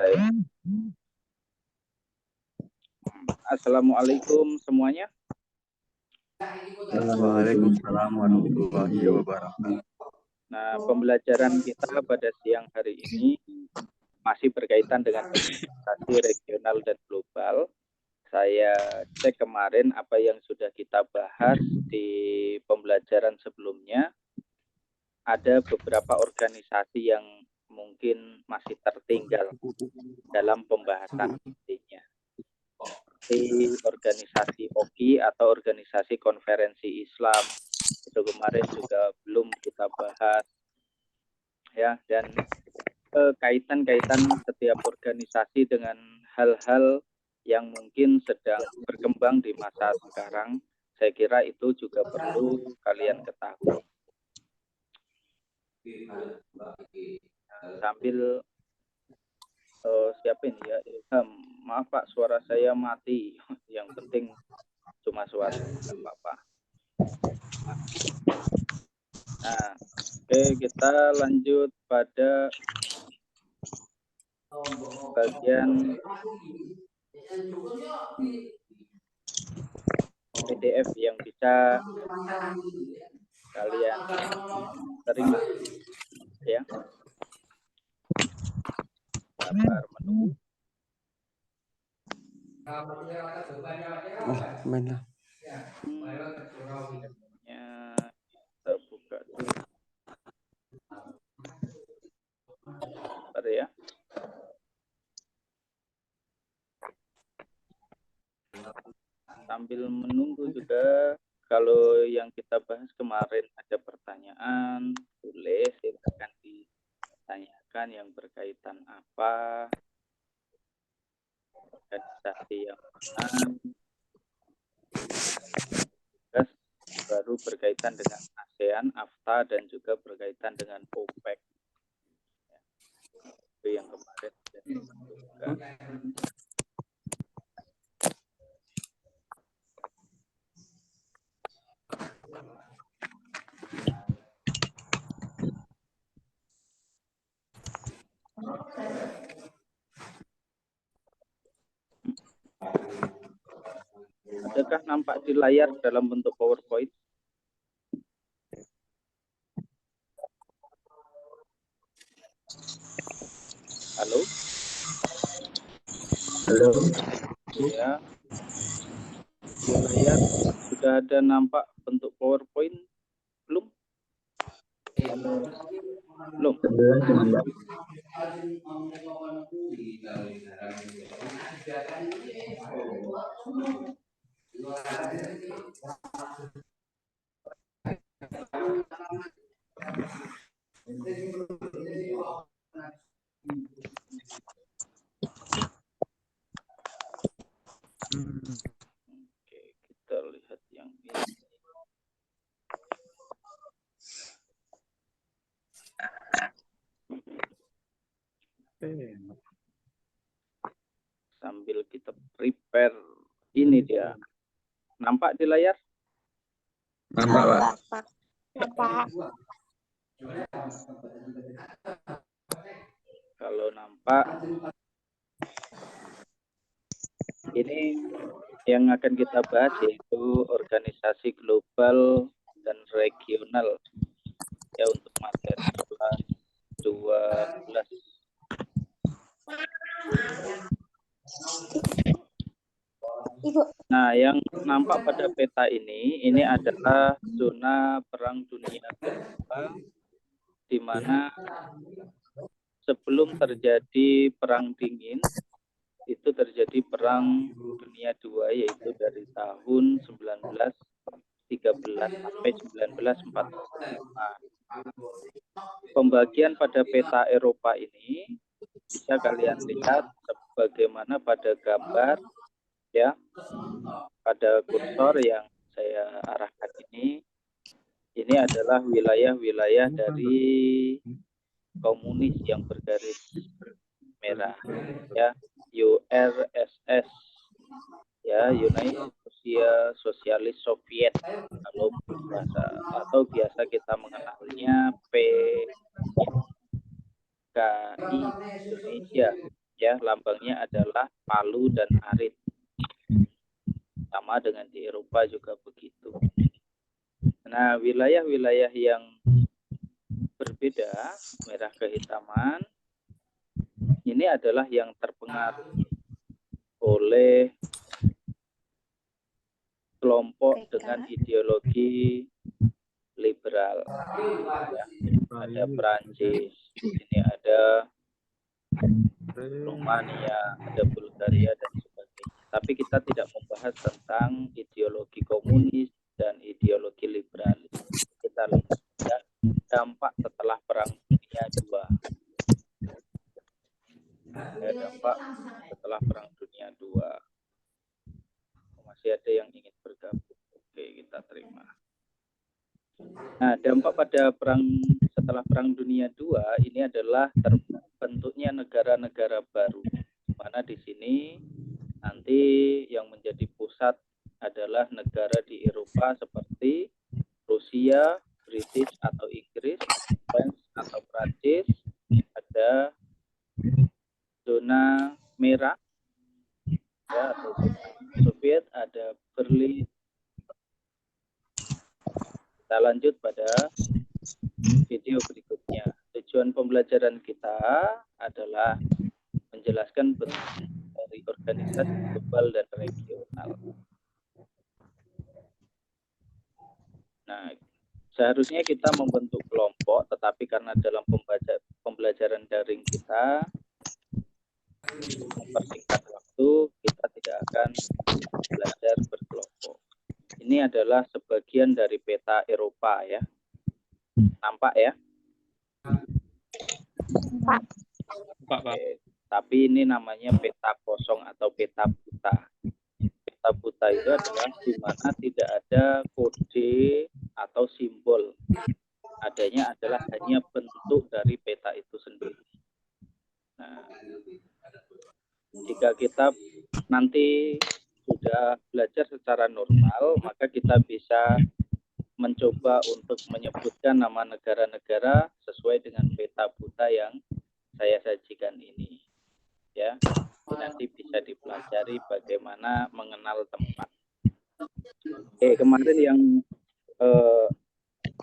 Baik. Assalamualaikum semuanya. Waalaikumsalam warahmatullahi wabarakatuh. Nah, pembelajaran kita pada siang hari ini masih berkaitan dengan organisasi regional dan global. Saya cek kemarin apa yang sudah kita bahas di pembelajaran sebelumnya. Ada beberapa organisasi yang mungkin masih tertinggal dalam pembahasan intinya. Seperti organisasi OKI atau organisasi konferensi Islam, itu kemarin juga belum kita bahas ya, dan kaitan-kaitan setiap organisasi dengan hal-hal yang mungkin sedang berkembang di masa sekarang, saya kira itu juga perlu kalian ketahui. Sambil siapa ini ya, maaf Pak, suara saya mati. Yang penting cuma suara, nggak apa-apa. Nah, oke, kita lanjut pada bagian PDF yang bisa kalian terima ya. Sabar menunggu. Terbuka dulu. Sabar ya. Sambil menunggu juga, kalau yang kita bahas kemarin ada pertanyaan, boleh silakan ditanyakan yang berkaitan apa, organisasi yang mana, baru berkaitan dengan ASEAN, AFTA, dan juga berkaitan dengan OPEC. Itu yang kemarin juga. Adakah nampak di layar dalam bentuk PowerPoint? Halo? Halo. Ya. Di layar sudah ada nampak bentuk PowerPoint? Belum? Belum. Oke, kita lihat yang ini. Sambil kita prepare, ini dia. Nampak di layar? Nampak, Pak. Nampak. Kalau nampak, ini yang akan kita bahas yaitu organisasi global dan regional ya, untuk materi kelas 12. Nah, yang nampak pada peta ini adalah zona perang dunia kedua, di mana sebelum terjadi perang dingin itu terjadi perang dunia II, yaitu dari tahun 1913 sampai 1945. Pembagian pada peta Eropa ini bisa kalian lihat sebagaimana pada gambar ya, pada kursor yang saya arahkan ini adalah wilayah-wilayah dari komunis yang bergaris merah ya, URSS ya, United Socialist Soviet kalau bahasa, atau biasa kita mengenalnya PKI Indonesia Ya, lambangnya adalah palu dan arit. Sama dengan di Eropa juga begitu. Nah, wilayah-wilayah yang berbeda, merah kehitaman, ini adalah yang terpengaruh oleh kelompok dengan ideologi liberal. Ya, ada Prancis, ini ada Rumania, ada Bulgaria dan sebagainya. Tapi kita tidak membahas tentang ideologi komunis dan ideologi liberalis. Kita lihat ya, dampak setelah Perang Dunia II. Ya, dampak setelah Perang Dunia II. Masih ada yang ingin bergabung. Oke, kita terima. Nah, dampak pada setelah Perang Dunia II ini adalah terbentuknya negara-negara baru. Di mana di sini nanti yang menjadi pusat adalah negara di Eropa seperti Rusia, British atau Inggris, French atau Prancis, ada zona merah, ya, atau zona Soviet, ada Berlin. Kita lanjut pada video berikutnya. Tujuan pembelajaran kita adalah menjelaskan bentuk dari organisasi global dan regional. Nah, seharusnya kita membentuk kelompok, tetapi karena dalam pembelajaran daring kita mempersingkat waktu, kita tidak akan belajar berkelompok. Ini adalah sebagian dari peta Eropa ya. Nampak ya? Pak. Oke. Tapi ini namanya peta kosong atau peta buta. Peta buta itu adalah di mana tidak ada kode atau simbol. Adanya adalah hanya bentuk dari peta itu sendiri. Nah, jika kita nanti sudah belajar secara normal, maka kita bisa mencoba untuk menyebutkan nama negara-negara sesuai dengan peta buta yang saya sajikan ini. Ya, nanti bisa dipelajari bagaimana mengenal tempat. Oke, kemarin yang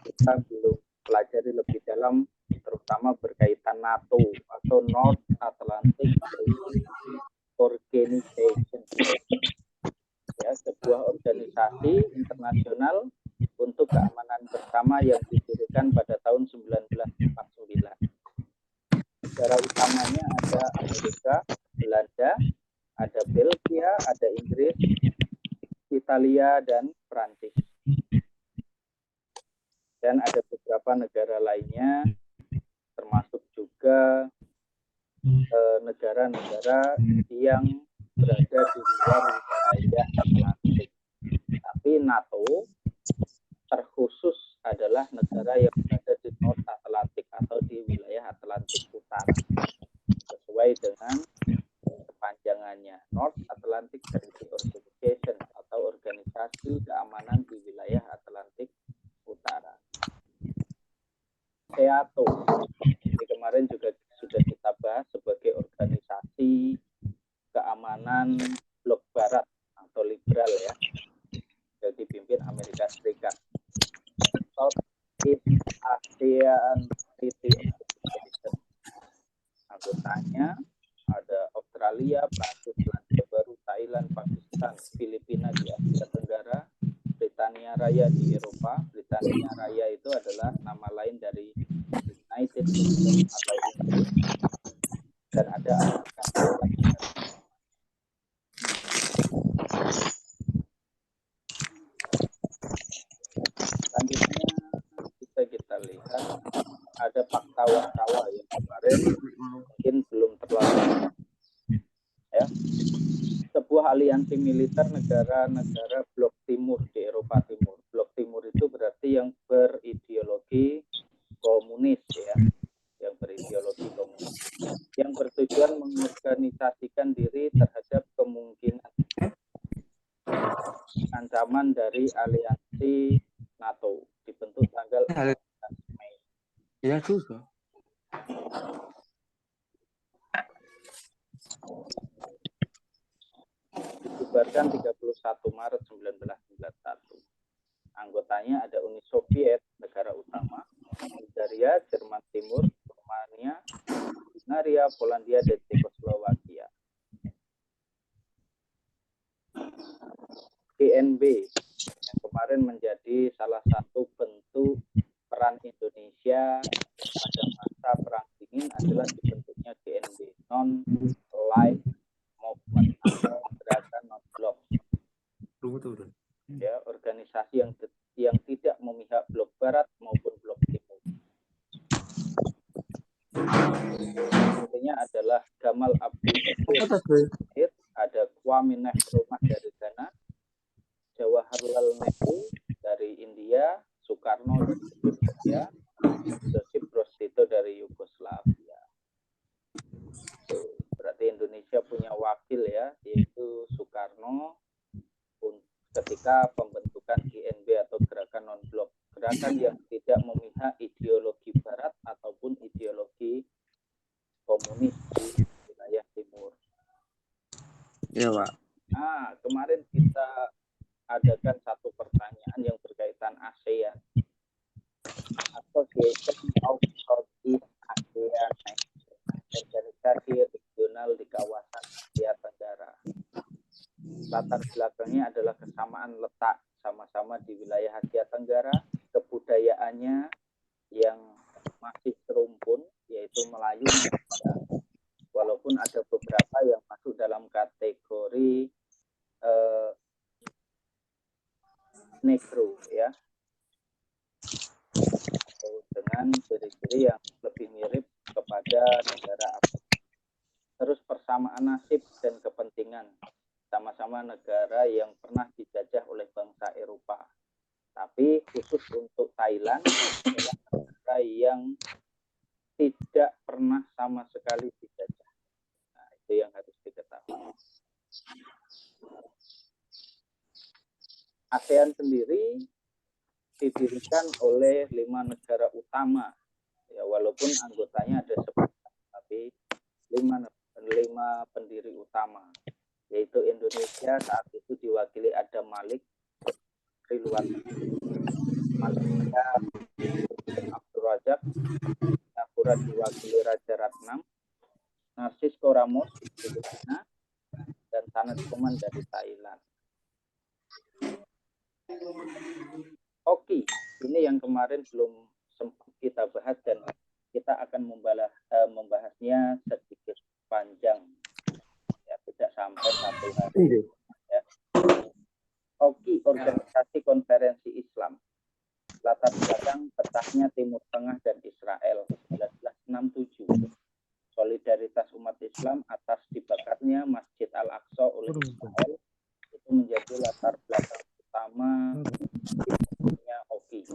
kita belum pelajari lebih dalam, terutama berkaitan NATO atau North Atlantic Treaty Organization. Ya, sebuah organisasi internasional untuk keamanan bersama yang didirikan pada tahun 1949. Negara utamanya ada Amerika, Belanda, ada Belgia, ada Inggris, Italia, dan Prancis. Dan ada beberapa negara lainnya, termasuk juga negara-negara yang berada di luar wilayah Atlantik. Tapi NATO terkhusus adalah negara yang berada di North Atlantic atau di wilayah Atlantik Utara, sesuai dengan kepanjangannya, North Atlantic Treaty Organization atau Organisasi Keamanan di Wilayah Atlantik Utara. SEATO, ini kemarin juga sudah kita bahas sebagai organisasi keamanan blok barat atau liberal ya, yang dipimpin Amerika Serikat. Southeast Asian Treaty Organization, anggotanya ada Australia, Prancis, Selandia Baru, Thailand, Pakistan, Filipina di Asia Tenggara, Britania Raya di Eropa. Britania Raya itu adalah nama lain dari United Kingdom atau Inggris, dan ada Amerika Serikat. Selanjutnya kita lihat ada fakta Warsawa yang kemarin mungkin belum terlalu ya. Sebuah aliansi militer negara-negara blok timur di Eropa Timur. Blok timur itu berarti yang berideologi komunis ya, yang berideologi komunis, yang bertujuan mengorganisasikan diri terhadap kemungkinan ancaman dari aliansi NATO, dibentuk tanggal 14 Mei. Ya juga. didirikan 31 Maret 1991. Anggotanya ada Uni Soviet, negara utama, Bulgaria, Jerman Timur, Rumania, Bulgaria, Polandia, dan Cekoslowakia. GNB yang kemarin menjadi salah satu bentuk peran Indonesia pada masa Perang Dingin adalah dibentuknya GNB, Non-Aligned Movement atau gerakan non-blok. Ya, organisasi yang tidak memihak blok barat maupun blok timur. Intinya adalah Gamal Abdul Nasir, ada Kwame Nkrumah dari Ghana, Jawaharlal Nehru dari India, Soekarno dari Indonesia, Josip Broz Tito dari Yugoslavia. Berarti Indonesia punya wakil ya, yaitu Soekarno ketika pembentukan GNB atau gerakan non-blok, gerakan yang tidak memihak ideologi barat ataupun ideologi komunis di wilayah timur. Iya, Pak. Nah, kemarin kita adakan satu pertanyaan yang berkaitan ASEAN. Association of Southeast ASEAN, organisasi regional di kawasan Asia Tenggara. Latar belakangnya adalah kesamaan letak, sama-sama di wilayah Asia Tenggara, kebudayaannya yang masih serumpun, yaitu Melayu, walaupun ada beberapa yang masuk dalam kategori negro, ya, dengan ciri-ciri yang lebih mirip kepada negara Afrika. Terus persamaan nasib dan kepentingan, sama-sama negara yang pernah dijajah oleh bangsa Eropa. Tapi khusus untuk Thailand adalah negara yang tidak pernah sama sekali dijajah. Nah, itu yang harus diketahui. ASEAN sendiri didirikan oleh 5 negara utama, ya, walaupun anggotanya ada 10, tapi 5 pendiri utama, yaitu Indonesia saat itu diwakili Adam Malik, dari luar negeri, Malaysia Abdul Razak, Singapura diwakili Raja Ratnam, Narcisco Ramos dari Filipina, dan Thanet Koman dari Thailand. Oke, ini yang kemarin belum sempat kita bahas dan kita akan membahasnya sedikit panjang, ya, tidak sampai 1 hari. Ya. Oke, Organisasi Konferensi Islam. Latar belakang petahnya Timur Tengah dan Israel 1967. Solidaritas umat Islam atas dibakarnya Masjid Al-Aqsa oleh Israel itu menjadi latar belakang utama dibentuknya OKI.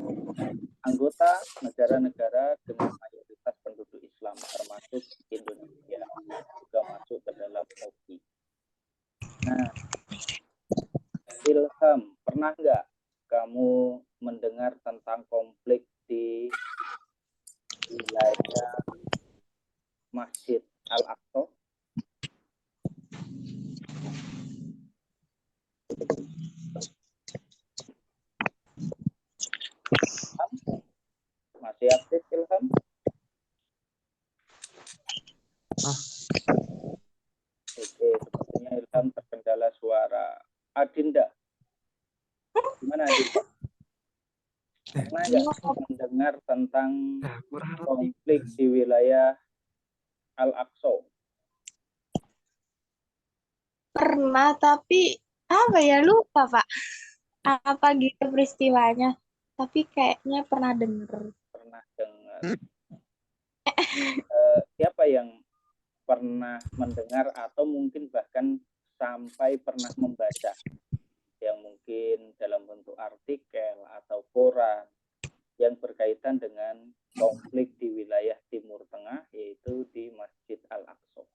Anggota negara-negara dengan mayoritas penduduk Islam termasuk Indonesia juga masuk ke dalam OKI. Nah, Ilham, pernah nggak kamu mendengar tentang konflik di wilayah Masjid Al-Aqsa? Masih aktif, Ilham? Oke, sepertinya Ilham terkendala suara. Adinda, gimana Adinda? Pernah nggak mendengar tentang konflik di wilayah Al-Aqsa? Pernah, tapi apa ya, lupa Pak. Apa gitu peristiwanya. Tapi kayaknya pernah dengar. Pernah dengar. Siapa yang pernah mendengar atau mungkin bahkan sampai pernah membaca, yang mungkin dalam bentuk artikel atau koran yang berkaitan dengan konflik di wilayah Timur Tengah, yaitu di Masjid Al-Aqsa?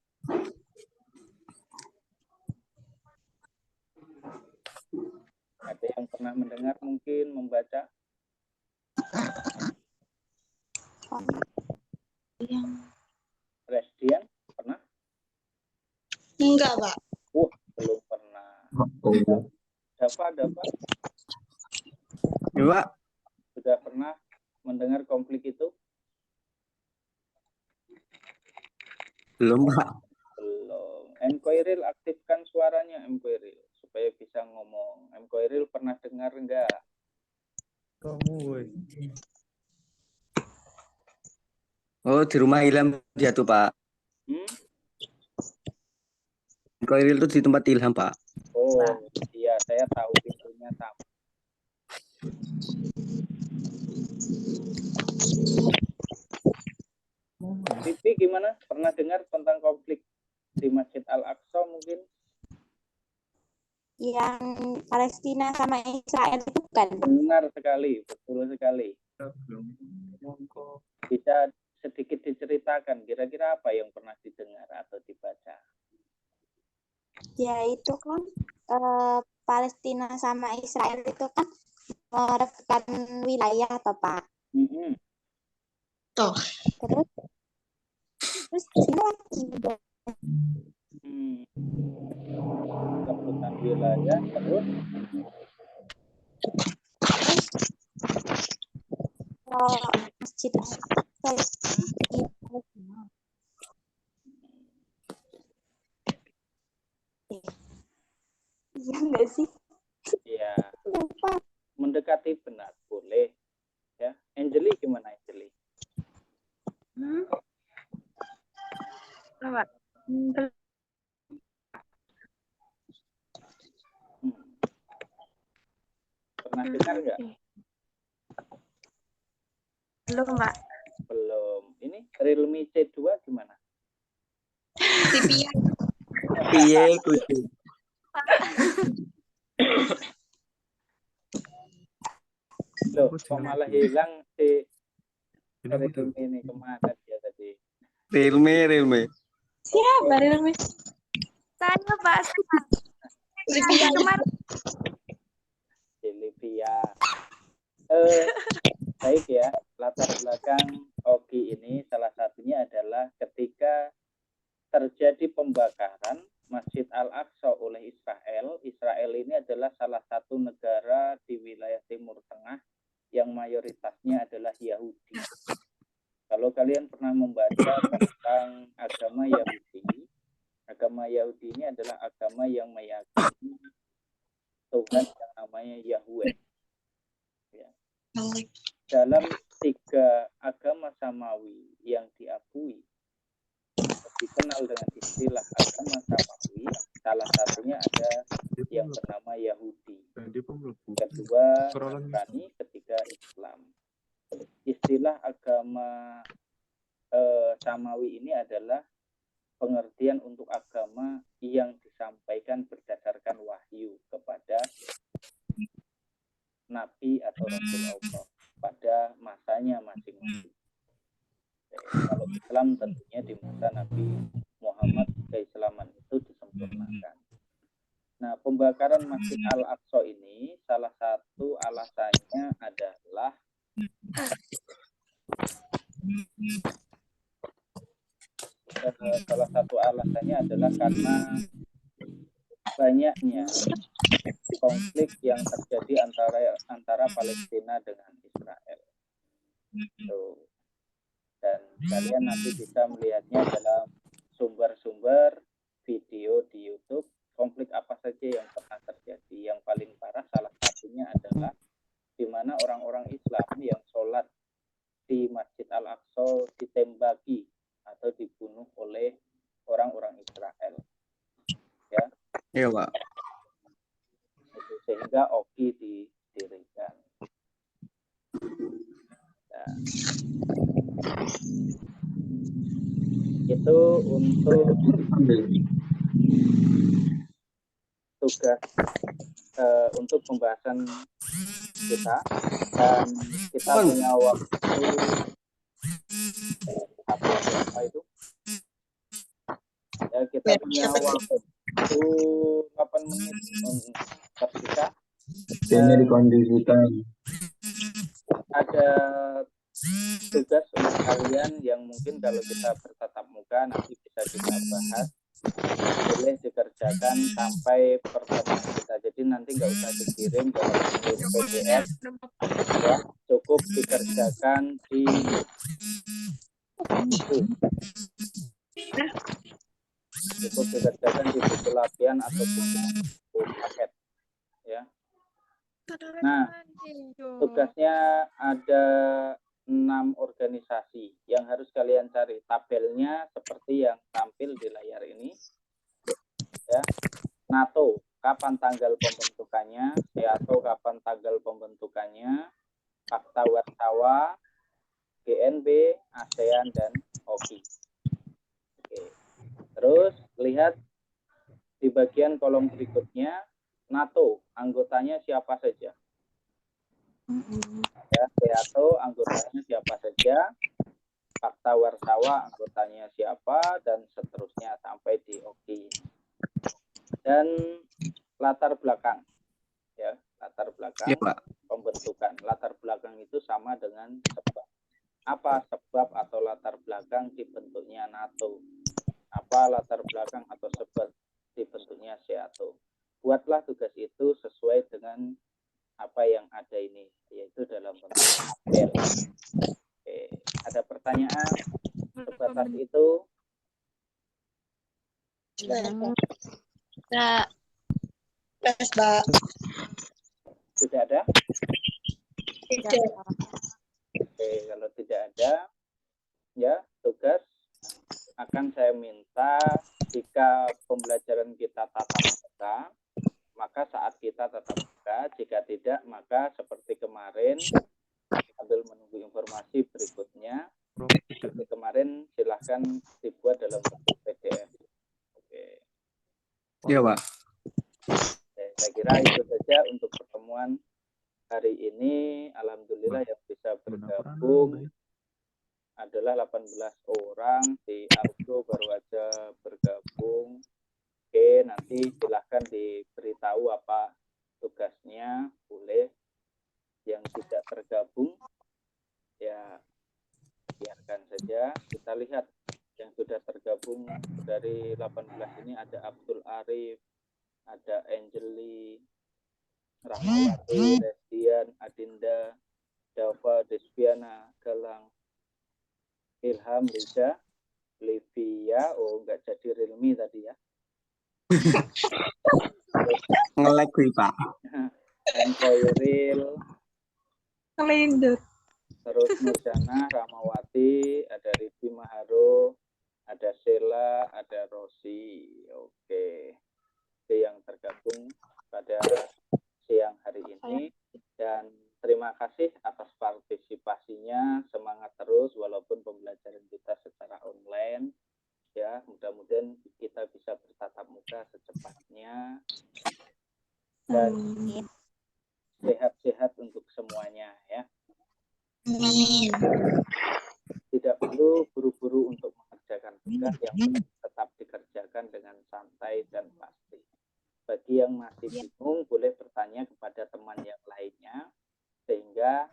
Ada yang pernah mendengar, mungkin membaca? Restian, pernah? Enggak, Pak. Belum pernah. Dapat Ya, Pak. sudah pernah mendengar konflik itu? Belum, Pak. Belum. M. Koiril, aktifkan suaranya M. Koiril supaya bisa ngomong. M. Koiril pernah dengar enggak? Oh, di rumah Ilham dia tuh, Pak. Koiril tuh di tempat Ilham, Pak. Oh iya, saya tahu pintunya sama. Pipi gimana? Pernah dengar tentang konflik di Masjid Al-Aqsa mungkin? Yang Palestina sama Israel itu kan? Benar sekali, betul sekali. Bisa sedikit diceritakan kira-kira apa yang pernah didengar atau dibaca? Ya itu kan Palestina sama Israel itu kan merebutkan wilayah toh Pak. Toh. Terus Cina juga. Rebutan wilayah terus Masjid Al-Aqsa. Iya nggak sih? ya mendekati benar, boleh ya. Angeli gimana Angeli? Apa? Pernah dengar nggak? Belum Pak. Belum. Ini Realme C2 gimana? Piye kudu. Loh, kok malah hilang si Realme ini, kemana dia tadi? Realme. Siapa Realme? Saya Pak. Kemarin. Silvia. Baik ya, latar belakang Ogi ini salah satunya adalah ketika terjadi pembakaran Masjid Al-Aqsa oleh Israel. Israel ini adalah salah satu negara di wilayah Timur Tengah yang mayoritasnya adalah Yahudi. Kalau kalian pernah membaca tentang agama Yahudi ini adalah agama yang meyakini Tuhan yang namanya Yahweh. Ya. Dalam 3 agama samawi yang diakui, dikenal dengan istilah agama samawi, salah satunya ada yang bernama Yahudi, kedua Nasrani, ketiga Islam. Istilah agama samawi ini adalah pengertian untuk agama yang disampaikan berdasarkan wahyu kepada Nabi atau Rasul Allah pada masanya masing-masing. Kalau Islam tentunya di masa Nabi Muhammad keislaman itu disempurnakan. Nah, pembakaran Masjid Al-Aqsa ini salah satu alasannya adalah karena banyaknya konflik yang terjadi antara Palestina dengan Israel. Dan kalian nanti bisa melihatnya dalam sumber-sumber video di YouTube, konflik apa saja yang pernah terjadi. Yang paling parah salah satunya adalah di mana orang-orang Islam yang sholat di Masjid Al-Aqsa ditembaki atau dibunuh oleh orang-orang Israel. Ya. Iya, Pak. Sehingga Ogi didirikan. Nah, itu untuk tugas untuk pembahasan kita, dan kita punya waktu apa itu? Ya, kita punya waktu 8 menit tersisa. Ini dikondisikan. Ada tugas untuk kalian yang mungkin kalau kita bertatap muka nanti bisa kita bahas boleh dikerjakan sampai pertemuan kita. Jadi nanti nggak usah dikirim dalam bentuk PDF, ya, cukup dikerjakan di buku. Cukup dikerjakan di buku latihan atau buku paket, ya. Nah, tugasnya ada 6 organisasi yang harus kalian cari. Tabelnya seperti yang tampil di layar ini. Ya. NATO, kapan tanggal pembentukannya? SEATO, kapan tanggal pembentukannya? Fakta Warsawa, GNB, ASEAN, dan OKI. Oke. Terus lihat di bagian kolom berikutnya, NATO, anggotanya siapa saja? Ya, SEATO, anggotanya siapa saja? Fakta Warsawa, anggotanya siapa? Dan seterusnya sampai di OKI. Dan latar belakang, ya, latar belakang Iya, Pak. pembentukan. Latar belakang itu sama dengan sebab. Apa sebab atau latar belakang dibentuknya NATO? Apa latar belakang atau sebab dibentuknya SEATO? Buatlah tugas itu sesuai dengan apa yang ada ini, yaitu dalam bentuk tabel. Oke, ada pertanyaan sebatas itu? Nah, Sudah ada? tidak. Oke, kalau tidak ada, ya, tugas akan saya minta jika pembelajaran kita tatap muka, maka saat kita tatap muka, jika tidak, maka seperti kemarin, sambil menunggu informasi berikutnya, seperti kemarin, silahkan dibuat dalam bentuk PDF. Oke. Iya, Pak. Oke, saya kira itu saja untuk pertemuan hari ini. Alhamdulillah yang bisa bergabung adalah 18 orang. Di Argo baru aja bergabung. Oke, nanti silahkan diberitahu apa tugasnya. Boleh. Yang tidak tergabung, ya biarkan saja. Kita lihat yang sudah tergabung dari 18 ini ada Abdul Arif, ada Angeli, Rahmawati, Restian, Adinda, Dava, Desviana, Galang, Ilham, Liza, Livia, oh nggak jadi Rilmi tadi ya. Nge-lag gue, Pak. Dan Koiril, Kelindur. terus Nurjana, Rahmawati, ada Ridi Maharo, ada Sheila, ada Rosi. Oke. Itu yang tergabung pada siang hari ini. Dan terima kasih atas partisipasinya. Semangat terus walaupun pembelajaran kita secara online. Ya, mudah-mudahan kita bisa bertatap muka secepatnya. Dan sehat-sehat untuk semuanya ya. Tidak perlu buru-buru untuk mengerjakan tugas, yang penting tetap dikerjakan dengan santai dan pasti. Bagi yang masih bingung, boleh bertanya kepada teman yang lainnya, sehingga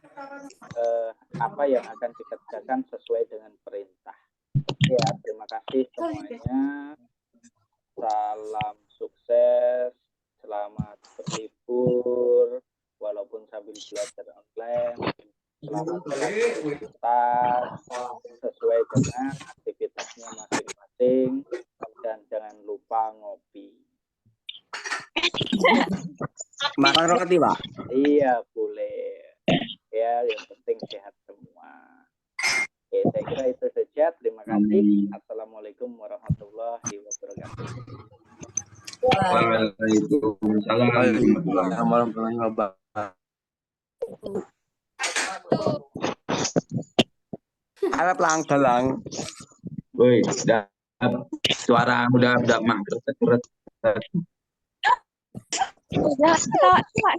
apa yang akan dikerjakan sesuai dengan perintah. Ya, terima kasih semuanya. Salam sukses, selamat berlibur, walaupun sambil belajar online. Selamat beraktivitas sesuai dengan aktivitasnya masing-masing, dan jangan lupa ngopi. Makan roti, Pak. Iya, boleh. Ya, yang penting sehat semua. Oke, saya kira itu saja. Terima kasih. Assalamualaikum warahmatullahi wabarakatuh. Waalaikumsalam. Warahmatullahi wabarakatuh. Alat lang dalang. Woi, suara udah mager. Udah, Kak.